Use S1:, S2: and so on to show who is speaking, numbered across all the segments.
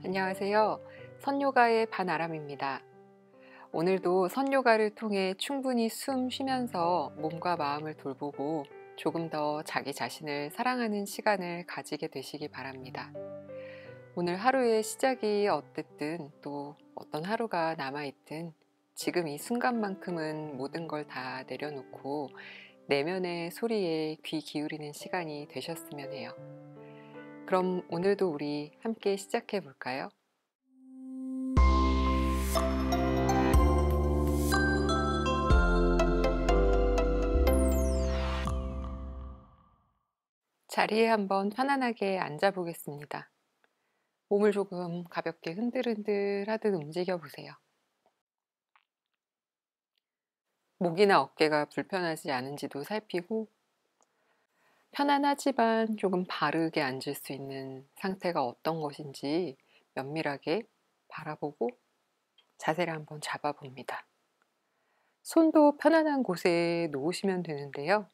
S1: 안녕하세요. 선요가의 반아람입니다. 오늘도 선요가를 통해 충분히 숨 쉬면서 몸과 마음을 돌보고 조금 더 자기 자신을 사랑하는 시간을 가지게 되시기 바랍니다. 오늘 하루의 시작이 어땠든 또 어떤 하루가 남아있든 지금 이 순간만큼은 모든 걸 다 내려놓고 내면의 소리에 귀 기울이는 시간이 되셨으면 해요. 그럼 오늘도 우리 함께 시작해 볼까요? 자리에 한번 편안하게 앉아 보겠습니다. 몸을 조금 가볍게 흔들흔들 하듯 움직여 보세요. 목이나 어깨가 불편하지 않은지도 살피고 편안하지만 조금 바르게 앉을 수 있는 상태가 어떤 것인지 면밀하게 바라보고 자세를 한번 잡아 봅니다. 손도 편안한 곳에 놓으시면 되는데요.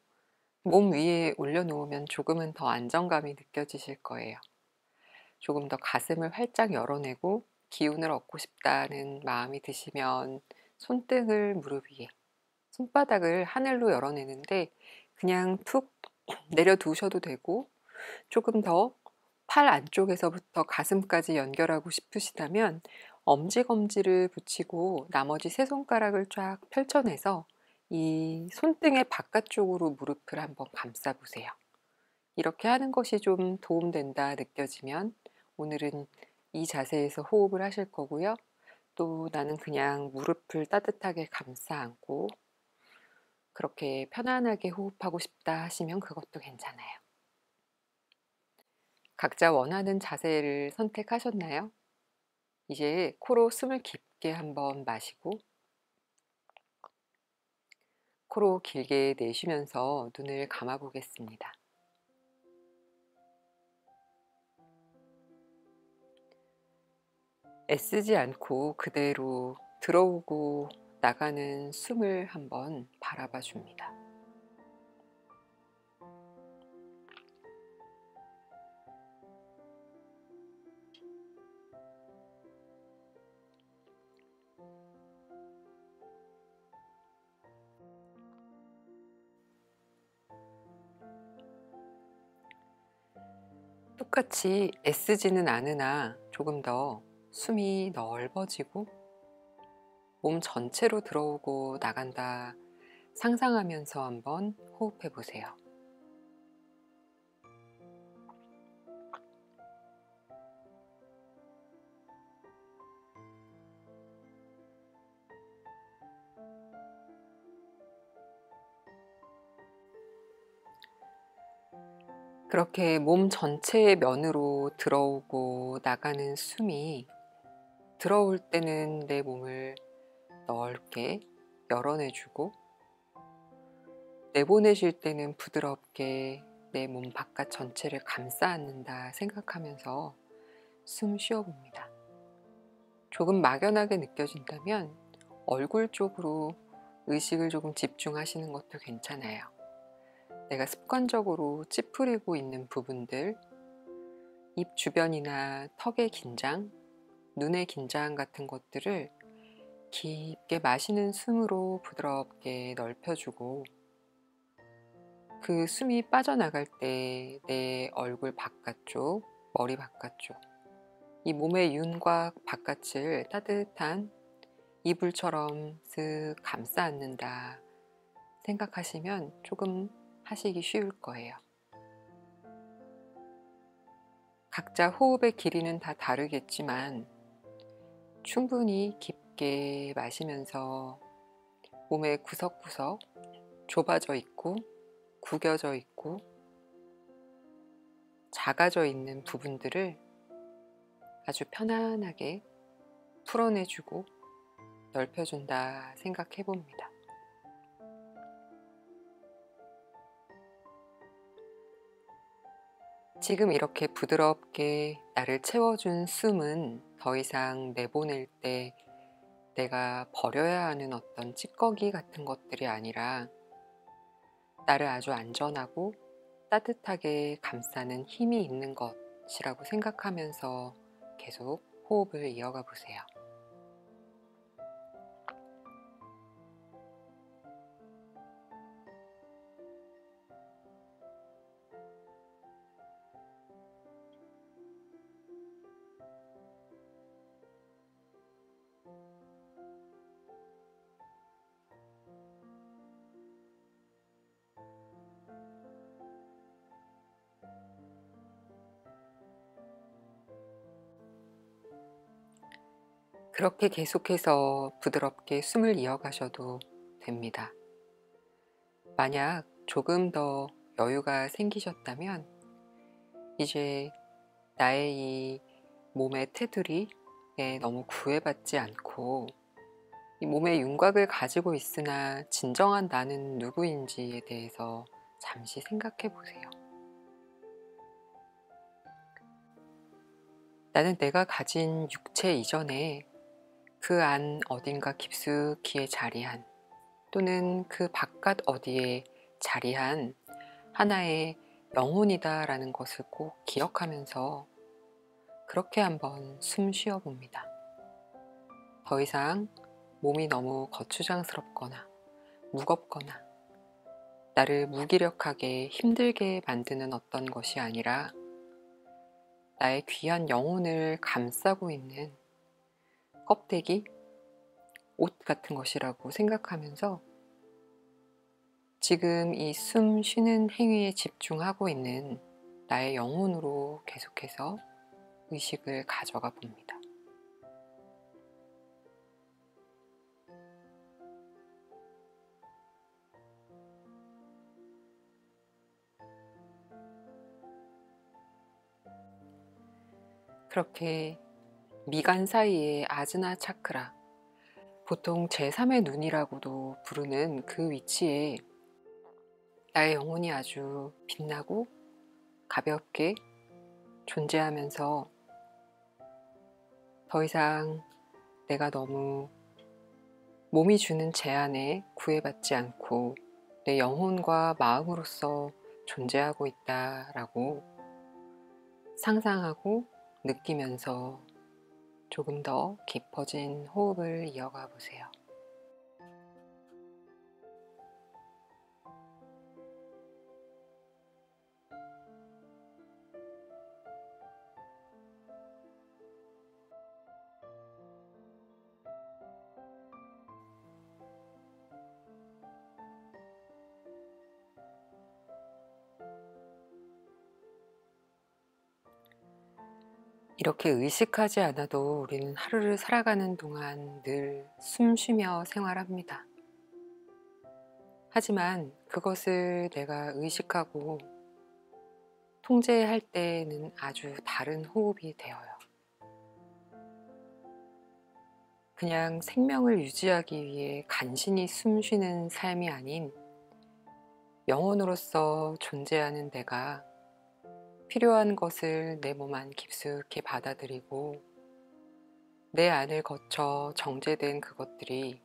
S1: 몸 위에 올려놓으면 조금은 더 안정감이 느껴지실 거예요. 조금 더 가슴을 활짝 열어내고 기운을 얻고 싶다는 마음이 드시면 손등을 무릎 위에, 손바닥을 하늘로 열어내는데 그냥 툭 내려두셔도 되고 조금 더 팔 안쪽에서부터 가슴까지 연결하고 싶으시다면 엄지검지를 붙이고 나머지 세 손가락을 쫙 펼쳐내서 이 손등의 바깥쪽으로 무릎을 한번 감싸 보세요. 이렇게 하는 것이 좀 도움된다 느껴지면 오늘은 이 자세에서 호흡을 하실 거고요. 또 나는 그냥 무릎을 따뜻하게 감싸 안고 그렇게 편안하게 호흡하고 싶다 하시면 그것도 괜찮아요. 각자 원하는 자세를 선택하셨나요? 이제 코로 숨을 깊게 한번 마시고 코로 길게 내쉬면서 눈을 감아 보겠습니다. 애쓰지 않고 그대로 들어오고 나가는 숨을 한번 바라봐 줍니다. 똑같이 애쓰지는 않으나 조금 더 숨이 넓어지고 몸 전체로 들어오고 나간다 상상하면서 한번 호흡해 보세요. 그렇게 몸 전체의 면으로 들어오고 나가는 숨이 들어올 때는 내 몸을 넓게 열어내주고 내보내실 때는 부드럽게 내 몸 바깥 전체를 감싸 안는다 생각하면서 숨 쉬어봅니다. 조금 막연하게 느껴진다면 얼굴 쪽으로 의식을 조금 집중하시는 것도 괜찮아요. 내가 습관적으로 찌푸리고 있는 부분들, 입 주변이나 턱의 긴장, 눈의 긴장 같은 것들을 깊게 마시는 숨으로 부드럽게 넓혀주고 그 숨이 빠져나갈 때 내 얼굴 바깥쪽, 머리 바깥쪽, 이 몸의 윤곽 바깥을 따뜻한 이불처럼 쓱 감싸 안는다 생각하시면 조금 하시기 쉬울 거예요. 각자 호흡의 길이는 다 다르겠지만 충분히 깊게 마시면서 몸의 구석구석 좁아져 있고 구겨져 있고 작아져 있는 부분들을 아주 편안하게 풀어내주고 넓혀준다 생각해 봅니다. 지금 이렇게 부드럽게 나를 채워준 숨은 더 이상 내보낼 때 내가 버려야 하는 어떤 찌꺼기 같은 것들이 아니라 나를 아주 안전하고 따뜻하게 감싸는 힘이 있는 것이라고 생각하면서 계속 호흡을 이어가 보세요. 그렇게 계속해서 부드럽게 숨을 이어가셔도 됩니다. 만약 조금 더 여유가 생기셨다면 이제 나의 이 몸의 테두리에 너무 구애받지 않고 이 몸의 윤곽을 가지고 있으나 진정한 나는 누구인지에 대해서 잠시 생각해 보세요. 나는 내가 가진 육체 이전에 그 안 어딘가 깊숙이에 자리한 또는 그 바깥 어디에 자리한 하나의 영혼이다라는 것을 꼭 기억하면서 그렇게 한번 숨 쉬어 봅니다. 더 이상 몸이 너무 거추장스럽거나 무겁거나 나를 무기력하게 힘들게 만드는 어떤 것이 아니라 나의 귀한 영혼을 감싸고 있는 껍데기, 옷 같은 것이라고 생각하면서 지금 이 숨 쉬는 행위에 집중하고 있는 나의 영혼으로 계속해서 의식을 가져가 봅니다. 그렇게 미간 사이의 아즈나 차크라, 보통 제3의 눈이라고도 부르는 그 위치에 나의 영혼이 아주 빛나고 가볍게 존재하면서 더 이상 내가 너무 몸이 주는 제한에 구애받지 않고 내 영혼과 마음으로서 존재하고 있다라고 상상하고 느끼면서 조금 더 깊어진 호흡을 이어가 보세요. 이렇게 의식하지 않아도 우리는 하루를 살아가는 동안 늘 숨쉬며 생활합니다. 하지만 그것을 내가 의식하고 통제할 때는 아주 다른 호흡이 되어요. 그냥 생명을 유지하기 위해 간신히 숨쉬는 삶이 아닌 영혼으로서 존재하는 내가 필요한 것을 내 몸 안 깊숙이 받아들이고 내 안을 거쳐 정제된 그것들이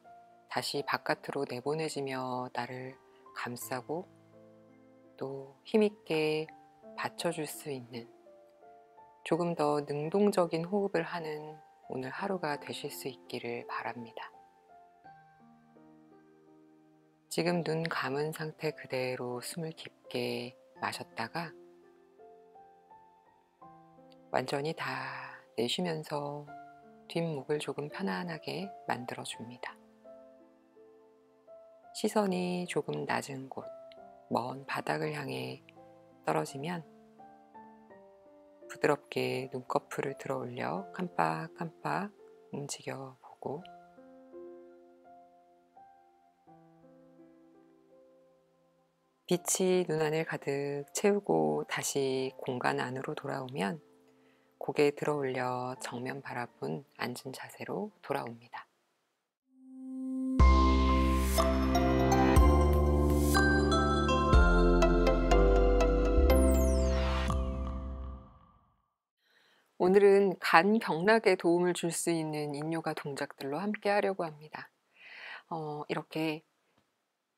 S1: 다시 바깥으로 내보내지며 나를 감싸고 또 힘있게 받쳐줄 수 있는 조금 더 능동적인 호흡을 하는 오늘 하루가 되실 수 있기를 바랍니다. 지금 눈 감은 상태 그대로 숨을 깊게 마셨다가 완전히 다 내쉬면서 뒷목을 조금 편안하게 만들어줍니다. 시선이 조금 낮은 곳, 먼 바닥을 향해 떨어지면 부드럽게 눈꺼풀을 들어 올려 깜빡깜빡 움직여 보고 빛이 눈안을 가득 채우고 다시 공간 안으로 돌아오면 고개 들어 올려 정면 바라본 앉은 자세로 돌아옵니다. 오늘은 간 경락에 도움을 줄 수 있는 인요가 동작들로 함께 하려고 합니다. 이렇게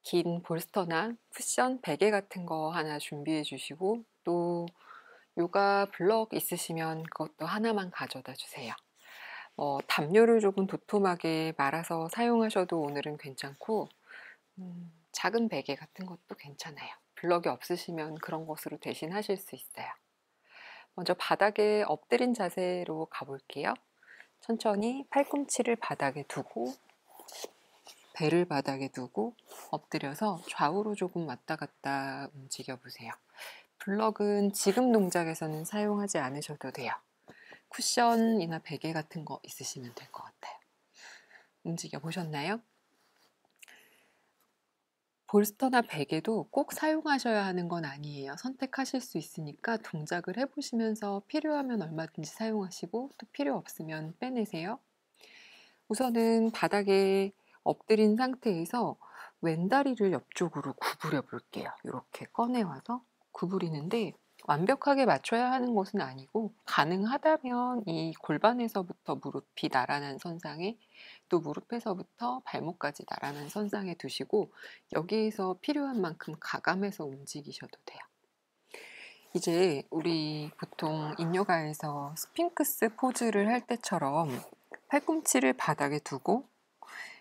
S1: 긴 볼스터나 쿠션, 베개 같은 거 하나 준비해 주시고 또 요가 블럭 있으시면 그것도 하나만 가져다 주세요. 담요를 조금 도톰하게 말아서 사용하셔도 오늘은 괜찮고 작은 베개 같은 것도 괜찮아요. 블럭이 없으시면 그런 것으로 대신하실 수 있어요. 먼저 바닥에 엎드린 자세로 가볼게요. 천천히 팔꿈치를 바닥에 두고 배를 바닥에 두고 엎드려서 좌우로 조금 왔다 갔다 움직여 보세요. 블럭은 지금 동작에서는 사용하지 않으셔도 돼요. 쿠션이나 베개 같은 거 있으시면 될 것 같아요. 움직여 보셨나요? 볼스터나 베개도 꼭 사용하셔야 하는 건 아니에요. 선택하실 수 있으니까 동작을 해보시면서 필요하면 얼마든지 사용하시고 또 필요 없으면 빼내세요. 우선은 바닥에 엎드린 상태에서 왼다리를 옆쪽으로 구부려 볼게요. 이렇게 꺼내와서 구부리는데 완벽하게 맞춰야 하는 것은 아니고 가능하다면 이 골반에서부터 무릎이 나란한 선상에 또 무릎에서부터 발목까지 나란한 선상에 두시고 여기에서 필요한 만큼 가감해서 움직이셔도 돼요. 이제 우리 보통 인요가에서 스핑크스 포즈를 할 때처럼 팔꿈치를 바닥에 두고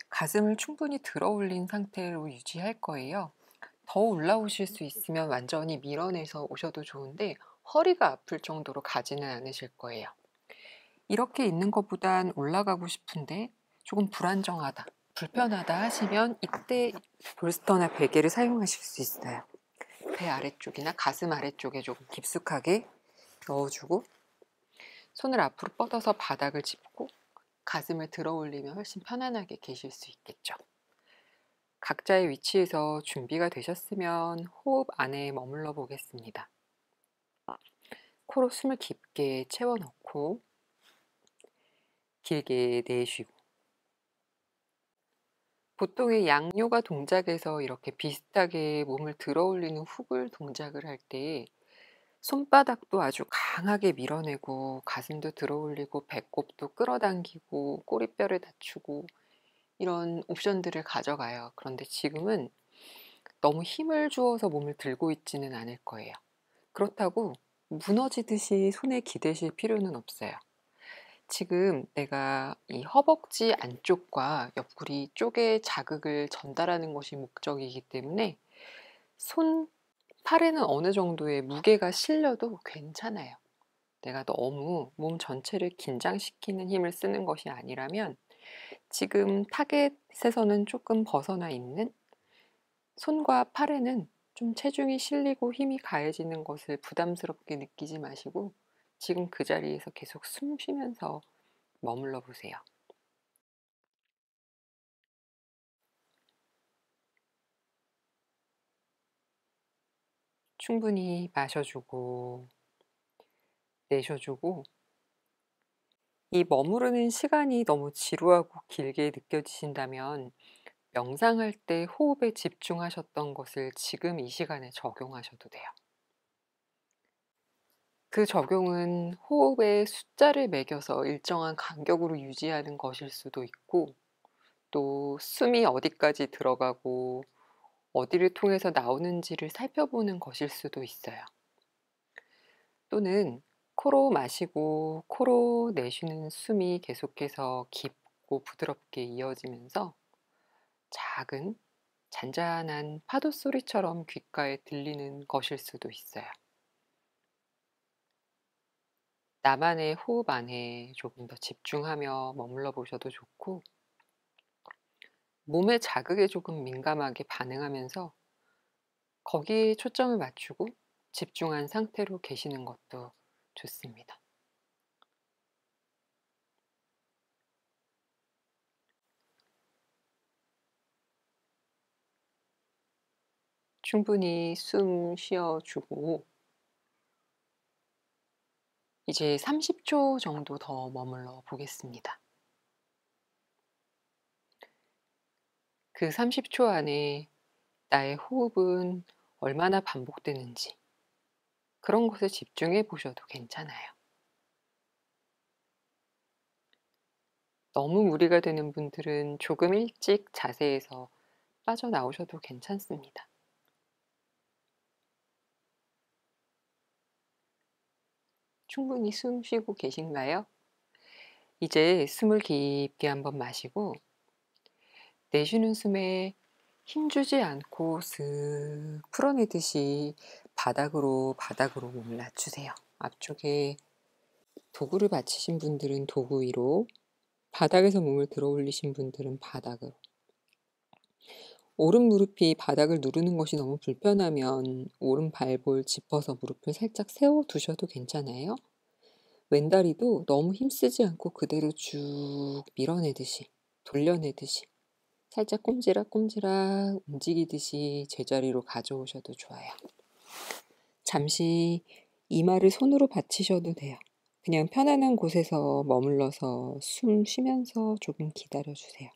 S1: 가슴을 충분히 들어 올린 상태로 유지할 거예요. 더 올라오실 수 있으면 완전히 밀어내서 오셔도 좋은데 허리가 아플 정도로 가지는 않으실 거예요. 이렇게 있는 것보단 올라가고 싶은데 조금 불안정하다, 불편하다 하시면 이때 볼스터나 베개를 사용하실 수 있어요. 배 아래쪽이나 가슴 아래쪽에 조금 깊숙하게 넣어주고 손을 앞으로 뻗어서 바닥을 짚고 가슴을 들어 올리면 훨씬 편안하게 계실 수 있겠죠. 각자의 위치에서 준비가 되셨으면 호흡 안에 머물러 보겠습니다. 코로 숨을 깊게 채워 넣고 길게 내쉬고 보통의 양요가 동작에서 이렇게 비슷하게 몸을 들어 올리는 훅을 동작을 할 때 손바닥도 아주 강하게 밀어내고 가슴도 들어 올리고 배꼽도 끌어당기고 꼬리뼈를 낮추고 이런 옵션들을 가져가요. 그런데 지금은 너무 힘을 주어서 몸을 들고 있지는 않을 거예요. 그렇다고 무너지듯이 손에 기대실 필요는 없어요. 지금 내가 이 허벅지 안쪽과 옆구리 쪽에 자극을 전달하는 것이 목적이기 때문에 손, 팔에는 어느 정도의 무게가 실려도 괜찮아요. 내가 너무 몸 전체를 긴장시키는 힘을 쓰는 것이 아니라면 지금 타겟에서는 조금 벗어나 있는 손과 팔에는 좀 체중이 실리고 힘이 가해지는 것을 부담스럽게 느끼지 마시고 지금 그 자리에서 계속 숨 쉬면서 머물러 보세요. 충분히 마셔주고 내쉬어주고 이 머무르는 시간이 너무 지루하고 길게 느껴지신다면 명상할 때 호흡에 집중하셨던 것을 지금 이 시간에 적용하셔도 돼요. 그 적용은 호흡에 숫자를 매겨서 일정한 간격으로 유지하는 것일 수도 있고 또 숨이 어디까지 들어가고 어디를 통해서 나오는지를 살펴보는 것일 수도 있어요. 또는 코로 마시고 코로 내쉬는 숨이 계속해서 깊고 부드럽게 이어지면서 작은 잔잔한 파도 소리처럼 귓가에 들리는 것일 수도 있어요. 나만의 호흡 안에 조금 더 집중하며 머물러 보셔도 좋고 몸의 자극에 조금 민감하게 반응하면서 거기에 초점을 맞추고 집중한 상태로 계시는 것도 좋습니다. 충분히 숨 쉬어주고 이제 30초 정도 더 머물러 보겠습니다. 그 30초 안에 나의 호흡은 얼마나 반복되는지 그런 것에 집중해 보셔도 괜찮아요. 너무 무리가 되는 분들은 조금 일찍 자세에서 빠져나오셔도 괜찮습니다. 충분히 숨 쉬고 계신가요? 이제 숨을 깊게 한번 마시고 내쉬는 숨에 힘주지 않고 슥 풀어내듯이 바닥으로 몸을 낮추세요. 앞쪽에 도구를 받치신 분들은 도구 위로, 바닥에서 몸을 들어 올리신 분들은 바닥으로. 오른 무릎이 바닥을 누르는 것이 너무 불편하면 오른 발볼 짚어서 무릎을 살짝 세워 두셔도 괜찮아요. 왼다리도 너무 힘쓰지 않고 그대로 쭉 밀어내듯이, 돌려내듯이 살짝 꼼지락꼼지락 움직이듯이 제자리로 가져오셔도 좋아요. 잠시 이마를 손으로 받치셔도 돼요. 그냥 편안한 곳에서 머물러서 숨 쉬면서 조금 기다려주세요.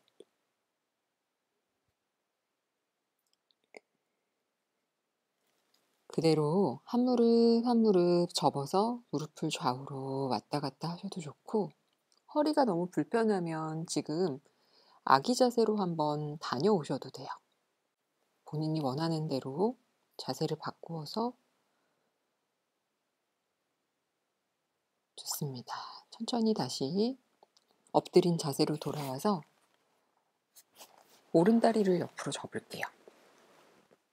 S1: 그대로 한 무릎 한 무릎 접어서 무릎을 좌우로 왔다 갔다 하셔도 좋고, 허리가 너무 불편하면 지금 아기 자세로 한번 다녀오셔도 돼요. 본인이 원하는 대로 자세를 바꾸어서 좋습니다. 천천히 다시 엎드린 자세로 돌아와서 오른다리를 옆으로 접을게요.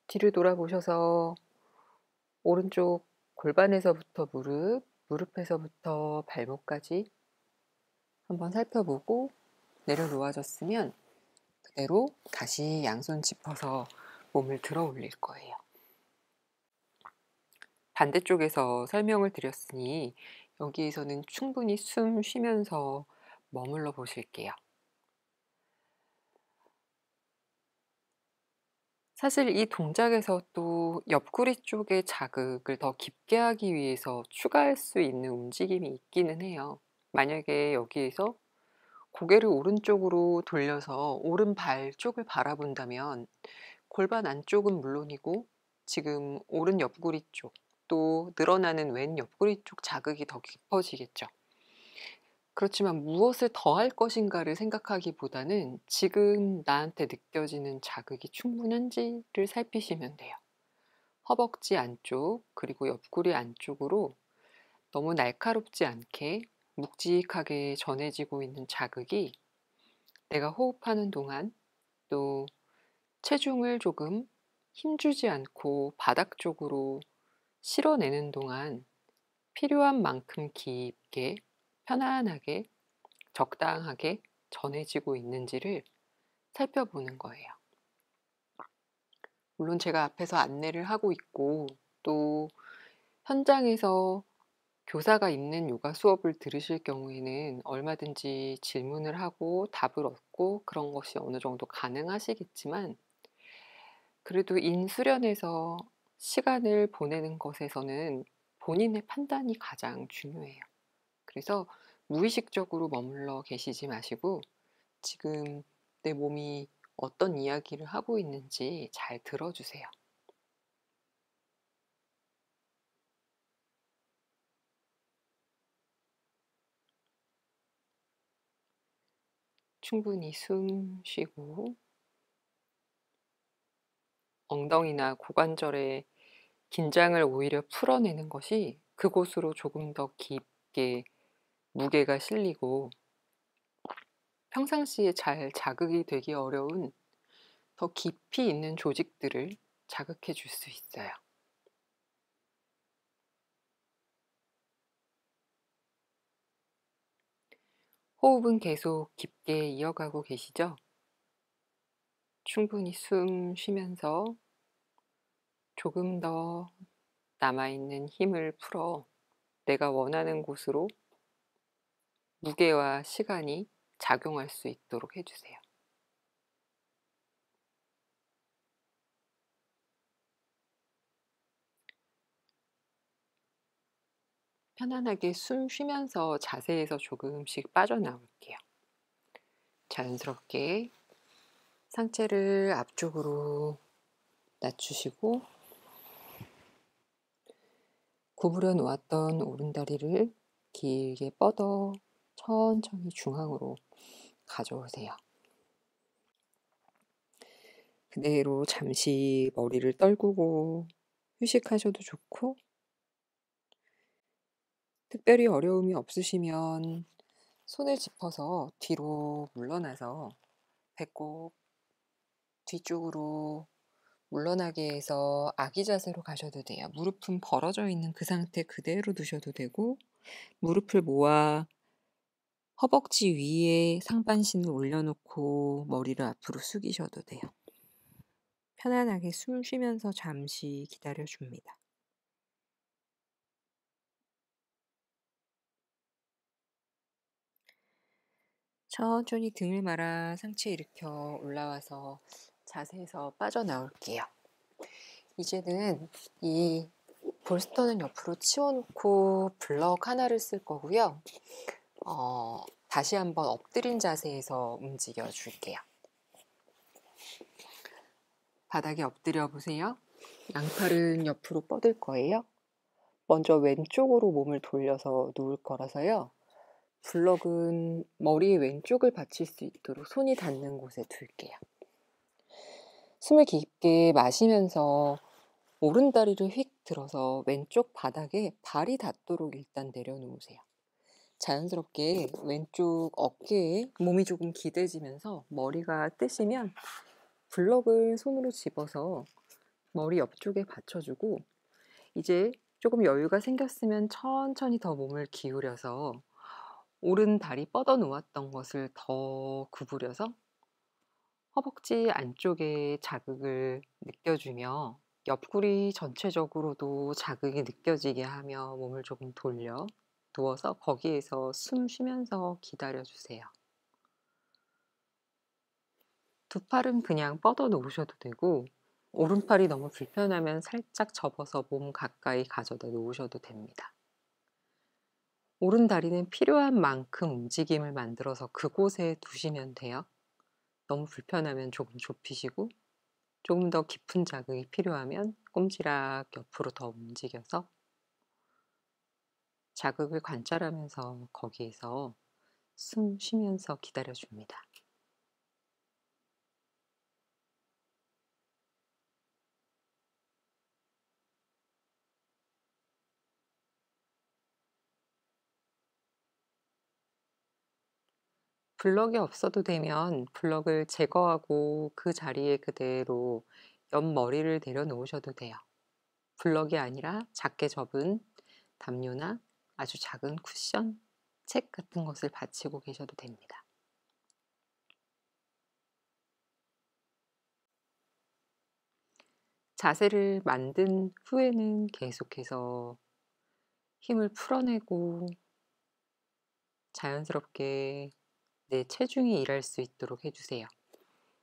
S1: 뒤를 돌아보셔서 오른쪽 골반에서부터 무릎, 무릎에서부터 발목까지 한번 살펴보고 내려놓아졌으면 그대로 다시 양손 짚어서 몸을 들어 올릴 거예요. 반대쪽에서 설명을 드렸으니 여기에서는 충분히 숨 쉬면서 머물러 보실게요. 사실 이 동작에서 또 옆구리 쪽의 자극을 더 깊게 하기 위해서 추가할 수 있는 움직임이 있기는 해요. 만약에 여기에서 고개를 오른쪽으로 돌려서 오른발 쪽을 바라본다면 골반 안쪽은 물론이고 지금 오른 옆구리 쪽, 또 늘어나는 왼 옆구리 쪽 자극이 더 깊어지겠죠. 그렇지만 무엇을 더 할 것인가를 생각하기보다는 지금 나한테 느껴지는 자극이 충분한지를 살피시면 돼요. 허벅지 안쪽 그리고 옆구리 안쪽으로 너무 날카롭지 않게 묵직하게 전해지고 있는 자극이 내가 호흡하는 동안, 또 체중을 조금 힘주지 않고 바닥 쪽으로 실어내는 동안 필요한 만큼 깊게, 편안하게, 적당하게 전해지고 있는지를 살펴보는 거예요. 물론 제가 앞에서 안내를 하고 있고 또 현장에서 교사가 있는 요가 수업을 들으실 경우에는 얼마든지 질문을 하고 답을 얻고 그런 것이 어느 정도 가능하시겠지만, 그래도 인수련에서 시간을 보내는 것에서는 본인의 판단이 가장 중요해요. 그래서 무의식적으로 머물러 계시지 마시고 지금 내 몸이 어떤 이야기를 하고 있는지 잘 들어주세요. 충분히 숨 쉬고 엉덩이나 고관절의 긴장을 오히려 풀어내는 것이 그곳으로 조금 더 깊게 무게가 실리고 평상시에 잘 자극이 되기 어려운 더 깊이 있는 조직들을 자극해 줄 수 있어요. 호흡은 계속 깊게 이어가고 계시죠? 충분히 숨 쉬면서 조금 더 남아있는 힘을 풀어 내가 원하는 곳으로 무게와 시간이 작용할 수 있도록 해주세요. 편안하게 숨 쉬면서 자세에서 조금씩 빠져나올게요. 자연스럽게 상체를 앞쪽으로 낮추시고 구부려 놓았던 오른다리를 길게 뻗어 천천히 중앙으로 가져오세요. 그대로 잠시 머리를 떨구고 휴식하셔도 좋고, 특별히 어려움이 없으시면 손을 짚어서 뒤로 물러나서 배꼽 뒤쪽으로 물러나게 해서 아기 자세로 가셔도 돼요. 무릎은 벌어져 있는 그 상태 그대로 두셔도 되고, 무릎을 모아 허벅지 위에 상반신을 올려놓고 머리를 앞으로 숙이셔도 돼요. 편안하게 숨 쉬면서 잠시 기다려 줍니다. 천천히 등을 말아 상체 일으켜 올라와서 자세에서 빠져나올게요. 이제는 이 볼스터는 옆으로 치워놓고 블럭 하나를 쓸 거고요. 다시 한번 엎드린 자세에서 움직여 줄게요. 바닥에 엎드려 보세요. 양팔은 옆으로 뻗을 거예요. 먼저 왼쪽으로 몸을 돌려서 누울 거라서요. 블럭은 머리 왼쪽을 받칠 수 있도록 손이 닿는 곳에 둘게요. 숨을 깊게 마시면서 오른다리를 휙 들어서 왼쪽 바닥에 발이 닿도록 일단 내려놓으세요. 자연스럽게 왼쪽 어깨에 몸이 조금 기대지면서 머리가 뜨시면 블럭을 손으로 집어서 머리 옆쪽에 받쳐주고, 이제 조금 여유가 생겼으면 천천히 더 몸을 기울여서 오른 다리 뻗어 놓았던 것을 더 구부려서 허벅지 안쪽에 자극을 느껴주며 옆구리 전체적으로도 자극이 느껴지게 하며 몸을 조금 돌려 누워서 거기에서 숨 쉬면서 기다려 주세요. 두 팔은 그냥 뻗어 놓으셔도 되고, 오른팔이 너무 불편하면 살짝 접어서 몸 가까이 가져다 놓으셔도 됩니다. 오른 다리는 필요한 만큼 움직임을 만들어서 그곳에 두시면 돼요. 너무 불편하면 조금 좁히시고, 조금 더 깊은 자극이 필요하면 꼼지락 옆으로 더 움직여서 자극을 관찰하면서 거기에서 숨 쉬면서 기다려 줍니다. 블럭이 없어도 되면 블럭을 제거하고 그 자리에 그대로 옆머리를 내려놓으셔도 돼요. 블럭이 아니라 작게 접은 담요나 아주 작은 쿠션, 책 같은 것을 받치고 계셔도 됩니다. 자세를 만든 후에는 계속해서 힘을 풀어내고 자연스럽게 내 체중이 일할 수 있도록 해주세요.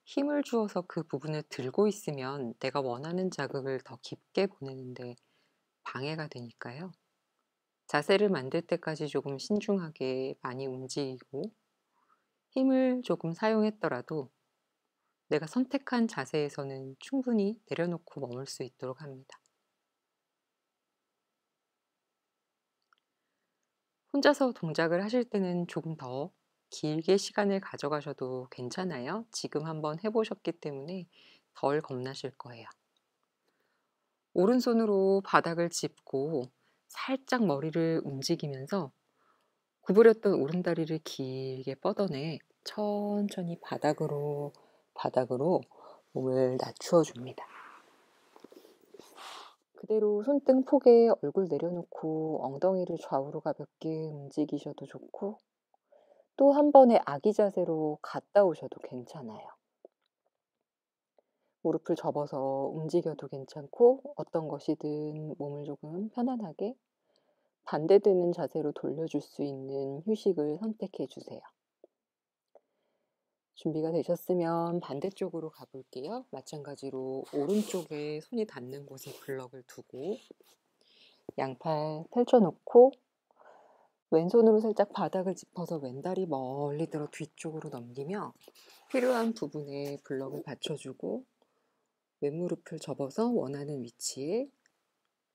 S1: 힘을 주어서 그 부분을 들고 있으면 내가 원하는 자극을 더 깊게 보내는데 방해가 되니까요. 자세를 만들 때까지 조금 신중하게 많이 움직이고 힘을 조금 사용했더라도 내가 선택한 자세에서는 충분히 내려놓고 머물 수 있도록 합니다. 혼자서 동작을 하실 때는 조금 더 길게 시간을 가져가셔도 괜찮아요. 지금 한번 해보셨기 때문에 덜 겁나실 거예요. 오른손으로 바닥을 짚고 살짝 머리를 움직이면서 구부렸던 오른다리를 길게 뻗어내 천천히 바닥으로 몸을 낮추어 줍니다. 그대로 손등 폭에 얼굴 내려놓고 엉덩이를 좌우로 가볍게 움직이셔도 좋고, 또 한 번의 아기 자세로 갔다 오셔도 괜찮아요. 무릎을 접어서 움직여도 괜찮고, 어떤 것이든 몸을 조금 편안하게 반대되는 자세로 돌려줄 수 있는 휴식을 선택해 주세요. 준비가 되셨으면 반대쪽으로 가볼게요. 마찬가지로 오른쪽에 손이 닿는 곳에 블럭을 두고 양팔 펼쳐놓고 왼손으로 살짝 바닥을 짚어서 왼다리 멀리 들어 뒤쪽으로 넘기며 필요한 부분에 블럭을 받쳐주고 왼무릎을 접어서 원하는 위치에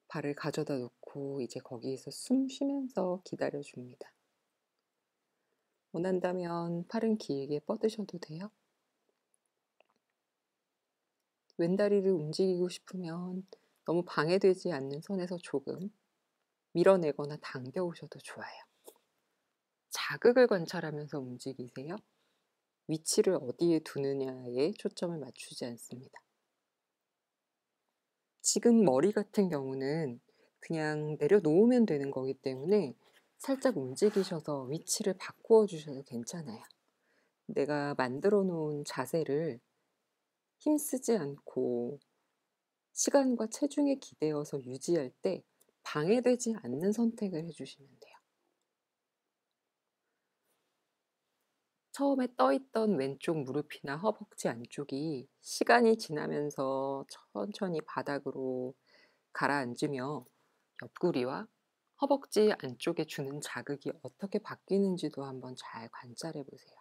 S1: 발을 가져다 놓고 이제 거기에서 숨 쉬면서 기다려 줍니다. 원한다면 팔은 길게 뻗으셔도 돼요. 왼다리를 움직이고 싶으면 너무 방해되지 않는 선에서 조금 밀어내거나 당겨 오셔도 좋아요. 자극을 관찰하면서 움직이세요? 위치를 어디에 두느냐에 초점을 맞추지 않습니다. 지금 머리 같은 경우는 그냥 내려놓으면 되는 거기 때문에 살짝 움직이셔서 위치를 바꾸어 주셔도 괜찮아요. 내가 만들어 놓은 자세를 힘쓰지 않고 시간과 체중에 기대어서 유지할 때 방해되지 않는 선택을 해 주시면 돼요. 처음에 떠 있던 왼쪽 무릎이나 허벅지 안쪽이 시간이 지나면서 천천히 바닥으로 가라앉으며 옆구리와 허벅지 안쪽에 주는 자극이 어떻게 바뀌는지도 한번 잘 관찰해 보세요.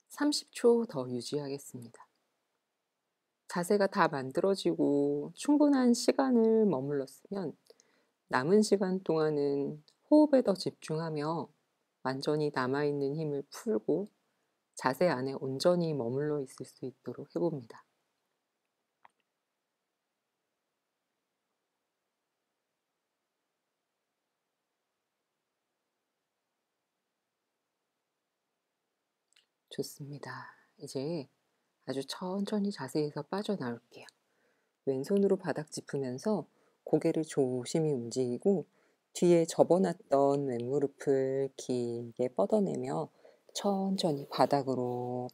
S1: 30초 더 유지하겠습니다. 자세가 다 만들어지고 충분한 시간을 머물렀으면 남은 시간 동안은 호흡에 더 집중하며 완전히 남아있는 힘을 풀고 자세 안에 온전히 머물러 있을 수 있도록 해봅니다. 좋습니다. 이제 아주 천천히 자세에서 빠져나올게요. 왼손으로 바닥 짚으면서 고개를 조심히 움직이고 뒤에 접어놨던 왼무릎을 길게 뻗어내며 천천히 바닥으로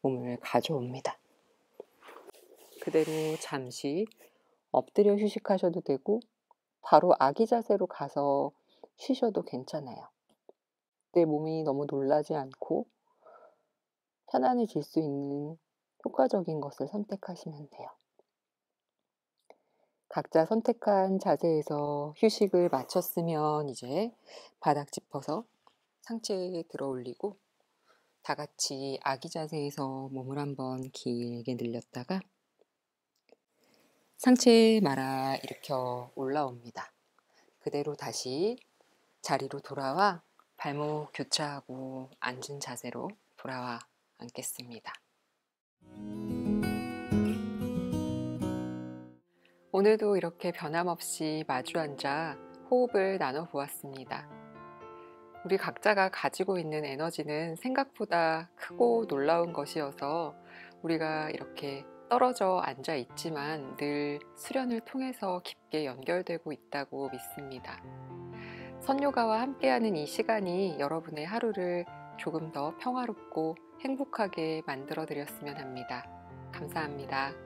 S1: 몸을 가져옵니다. 그대로 잠시 엎드려 휴식하셔도 되고 바로 아기 자세로 가서 쉬셔도 괜찮아요. 내 몸이 너무 놀라지 않고 편안해질 수 있는 효과적인 것을 선택하시면 돼요. 각자 선택한 자세에서 휴식을 마쳤으면 이제 바닥 짚어서 상체에 들어 올리고 다 같이 아기 자세에서 몸을 한번 길게 늘렸다가 상체 말아 일으켜 올라옵니다. 그대로 다시 자리로 돌아와 발목 교차하고 앉은 자세로 돌아와 앉겠습니다. 오늘도 이렇게 변함없이 마주 앉아 호흡을 나눠 보았습니다. 우리 각자가 가지고 있는 에너지는 생각보다 크고 놀라운 것이어서 우리가 이렇게 떨어져 앉아 있지만 늘 수련을 통해서 깊게 연결되고 있다고 믿습니다. 선요가와 함께하는 이 시간이 여러분의 하루를 조금 더 평화롭고 행복하게 만들어 드렸으면 합니다. 감사합니다.